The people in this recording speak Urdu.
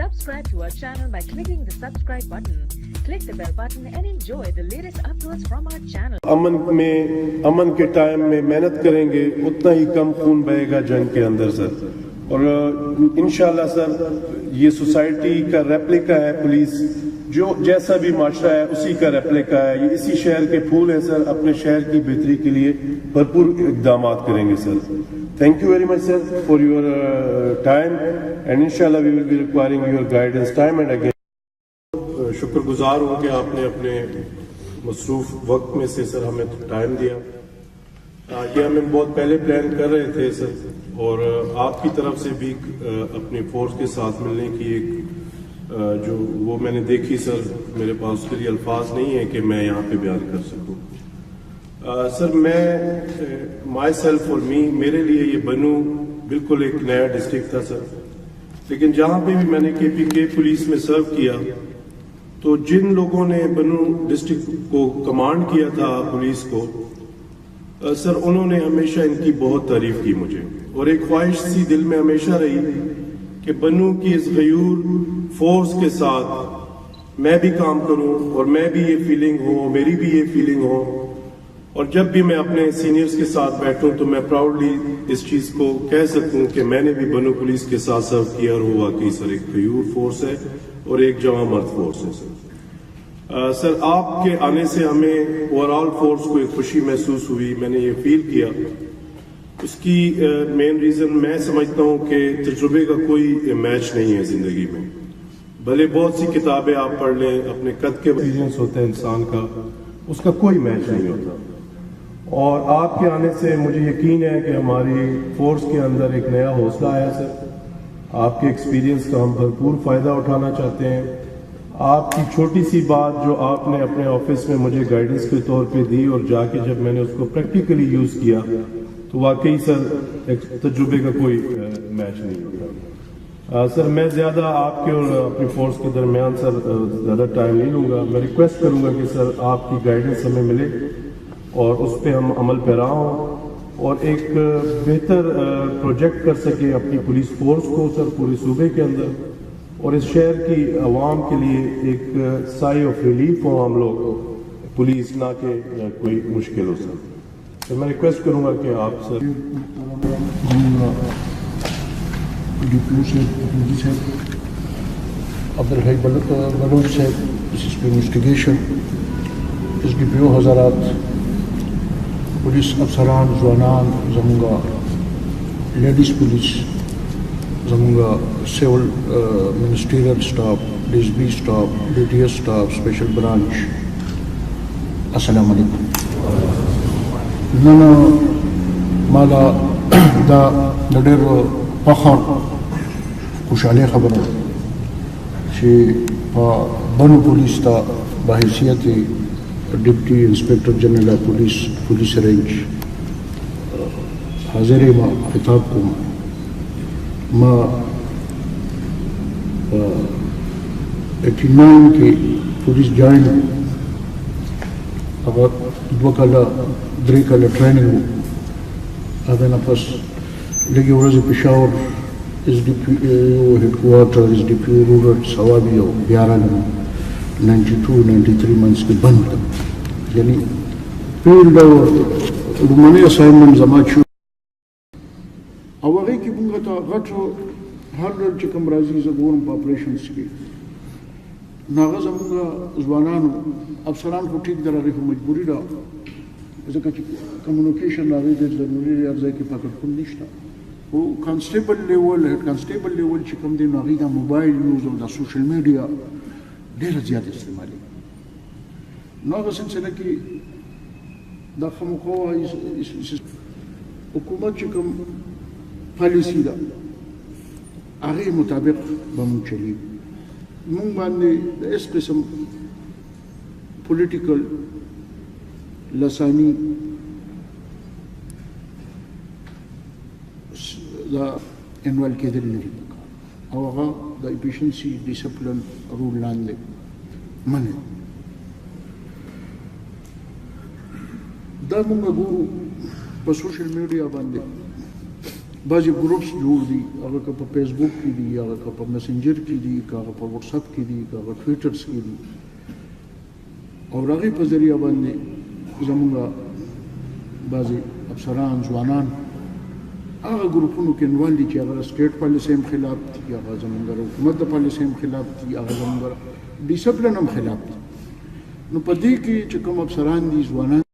Subscribe to our channel by clicking the subscribe button. Click the bell button and enjoy the latest uploads from our channel. امن کے ٹائم میں محنت کریں گے اتنا ہی کم خون بہے گا جنگ کے اندر سر. اور انشاءاللہ سر یہ سوسائٹی کا ریپلیکا ہے پولیس, جو جیسا بھی معاشرہ ہے اسی کا ریپلیکا ہے. یہ اسی شہر کے پھول ہیں سر. اپنے شہر کی بہتری کے لیے بھرپور اقدامات کریں گے sir. Thank you very much sir for your time and انشاءاللہ we will be requiring your guidance time and again. شکر گزار ہوں کہ آپ نے اپنے مصروف وقت میں سے سر ہمیں ٹائم دیا. یہ ہمیں بہت پہلے پلان کر رہے تھے سر, اور آپ کی طرف سے بھی اپنی فورس کے ساتھ ملنے کی ایک جو وہ میں نے دیکھی سر, میرے پاس اس کے لیے الفاظ نہیں ہے کہ میں یہاں پہ بیان کر سکوں. سر میں مائی سیلف اور میرے لیے یہ بنو بالکل ایک نیا ڈسٹرکٹ تھا سر. لیکن جہاں پہ بھی میں نے کے پی کے پولیس میں سرو کیا تو جن لوگوں نے بنو ڈسٹرکٹ کو کمانڈ کیا تھا پولیس کو سر, انہوں نے ہمیشہ ان کی بہت تعریف کی مجھے, اور ایک خواہش سی دل میں ہمیشہ رہی کہ بنو کی اس غیور فورس کے ساتھ میں بھی کام کروں اور میں بھی یہ فیلنگ ہو, میری بھی یہ فیلنگ ہو, اور جب بھی میں اپنے سینئرز کے ساتھ بیٹھوں تو میں پراؤڈلی اس چیز کو کہہ سکوں کہ میں نے بھی بنو پولیس کے ساتھ سرو کیا, اور وہ واقعی سر ایک غیور فورس ہے اور ایک جواں مرد فورس ہے سر. سر آپ کے آنے سے ہمیں اوور آل فورس کو ایک خوشی محسوس ہوئی, میں نے یہ فیل کیا. اس کی مین ریزن میں سمجھتا ہوں کہ تجربے کا کوئی میچ نہیں ہے زندگی میں. بھلے بہت سی کتابیں آپ پڑھ لیں, اپنے قد کے ایکسپیرینس ہوتا ہے انسان کا, اس کا کوئی میچ نہیں ہوتا. اور آپ کے آنے سے مجھے یقین ہے کہ ہماری فورس کے اندر ایک نیا حوصلہ آیا سر. آپ کے ایکسپیرینس کا ہم بھرپور فائدہ اٹھانا چاہتے ہیں. آپ کی چھوٹی سی بات جو آپ نے اپنے آفس میں مجھے گائیڈنس کے طور پہ دی, اور جا کے جب میں نے اس کو پریکٹیکلی یوز کیا تو واقعی سر تجربے کا کوئی میچ نہیں ہوتا. سر میں زیادہ آپ کے اور اپنی فورس کے درمیان سر زیادہ ٹائم نہیں لوں گا. میں ریکویسٹ کروں گا کہ سر آپ کی گائیڈنس ہمیں ملے اور اس پہ ہم عمل پیرا ہوں, اور ایک بہتر پروجیکٹ کر سکیں اپنی پولیس فورس کو سر پورے صوبے کے اندر, اور اس شہر کی عوام کے لیے ایک سائے آف ریلیف ہو ہم لوگ, پولیس نہ کہ کوئی مشکل ہو سر. تو میں ریکویسٹ کروں گا کہ آپ سر عبدالحی بلوچ صاحب, اس کی انویسٹیگیشن اس ڈی پی او حضرات, پولیس افسران زوانان زمونگا, لیڈیز پولیس زمونگا, civil ministerial staff, D S B staff, D T S staff, special branch, السلام علیکم. نن مالا دا ډېر فخر خوشحالي خبره چې په بنو پولیس ته بحیثیت ډیپټي انسپیکټر جنرال پولیس رینج حاضر ما خطاب کوم. ما 89 کې پولیس جوائن, هغه 2 کاله 3 کاله ټریننګ و. هغه نه پس لږې ورځې پېښور ایس ډي پي او هیډ کوارټر ایس ډي پي او رورل ثوابي او بیا راغلم 92-93 منځ کې بند کړم. یعنی فیلډ او لومړنی اساینمنټ زما چې او هغې کې موږ ته غټ هر ډول چې کوم راځي زه ګورم په اپریشنز کې نو هغه زموږ ځوانانو افسران خو ټیک در هغې خو مجبوري ده ځکه چې کمیونیکیشن هغې ډېر ضروري دی, هر ځای کې پکړکون نشته. خو کانسټیبل لیول هیډ کانسټیبل لیول چې کوم دی نو هغې دا موبایل یوز او دا سوشل میډیا ډېره زیات استعمالي. نو هغه سلسله کې دا خامخا حکومت چې کوم پالیسي ده هغې مطابق به مونږ چلیږو. مونږ باندې د هېڅ قسم پولیټیکل لسانی دا انوالو کېدل نه دي پکار, او هغه د ایفیشنسي ډسپلن رول لاندې منع. دا مونږ ګورو په سوشل میډیا باندې بعضې ګروپس جوړ دي هغه که په فیسبوک کې دي هغه که په میسنجر کې دي که هغه په وټساپ کې دي که هغه ټویټرس کې دي او د هغې په ذریعه باندې زمونږ بعضې افسران ځوانان هغه ګروپونو کې انوال دي چې هغه سټیټ پالیسۍ هم خلاف دي هغه زمونږ د حکومت د پالیسۍ هم خلاف دي هغه زمونږ ډسپلن هم خلاف دي نو په دې کې چې کوم افسران دي ځوانان